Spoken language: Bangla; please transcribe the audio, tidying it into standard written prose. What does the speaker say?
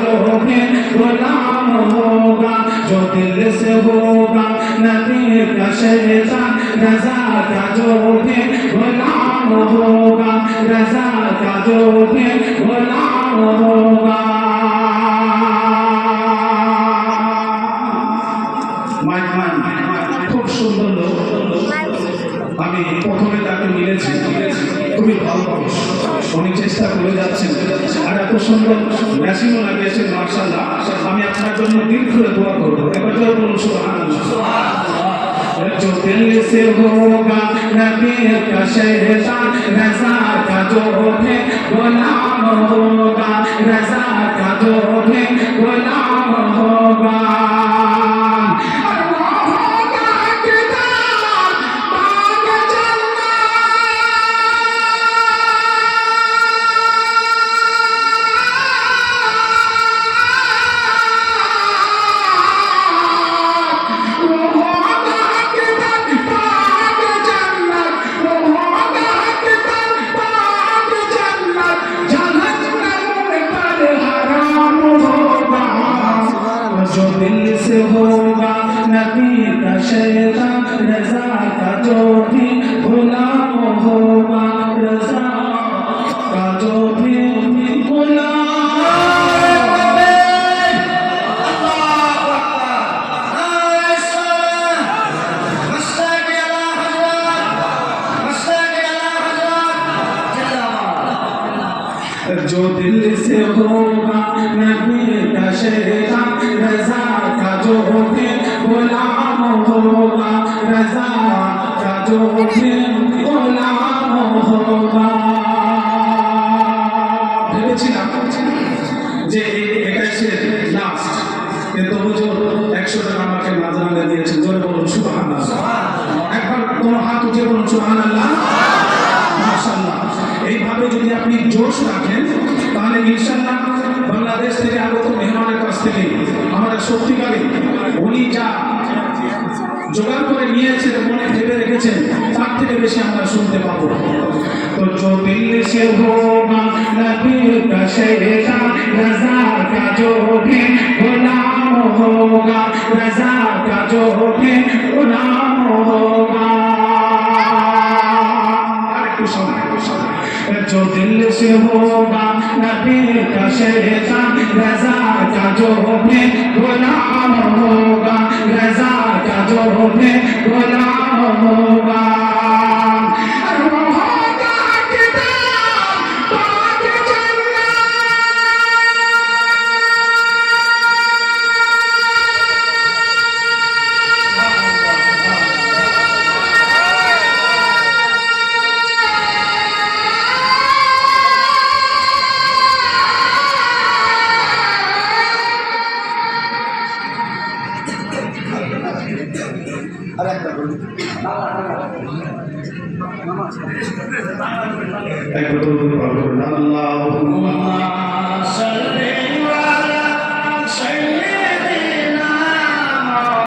जो भी गुलाम होगा, जो दिल से होगा नबी का शैतान, रजा का जो भी गुलाम होगा, रजा का जो भी गुलाम होगा। খুব সুন্দর লোক, আমি প্রথমে তাকে মিলেছি, খুবই ভালো মানুষ, উনি চেষ্টা করে যাচ্ছেন আর এত সুন্দর মেশিনও লাগিয়েছেন মাশাআল্লাহ। আমি আপনার জন্য দিল খুলে দোয়া করবো, এবার জোরে বলুন সুবহানাল্লাহ। जो दिल से होगा नबी का शैतान, रजा का जो भी गुलाम होगा, रजा का जो भी गुलाम होगा। जो दिल से होगा नबी का शैतान, रजा का जो भी गुलाम होगा, रजा का जो भी गुलाम। जो दिल से होगा नबी का शैतान, रजा का जो भी गुलाम होगा, रजा का जो भी गुलाम होगा। ভেবেছিলাম যে এটাই সে লাস্ট, কিন্তু হুজুর 100 টাকা আমাকে নাজরানা দিয়েছেন, জোরে বলুন সুবহানাল্লাহ। একবার তোমার হাত উঠিয়ে বলুন সুবহানাল্লাহ, মাশাআল্লাহ। এইভাবে যদি আপনি জোশ রাখেন তাহলে ইনশাআল্লাহ বাংলাদেশ থেকে আগত মেহমানের কাছ থেকে আমরা সত্যিকারই উনি যা জোগাড় করে নিয়েছেন, মনে ভেবে রেখেছেন, তার থেকে বেশি আমরা শুনতে পাবো। তো जो दिल से होगा नबी का शैतान, रजा का जो भी गुलाम होगा, रजा का जो भी गुलाम होगा। जो दिल से होगा नबी का शैतान, रजा का जो भी गुलाम होगा, रजा का जो भी गुलाम होगा। আল্লাহ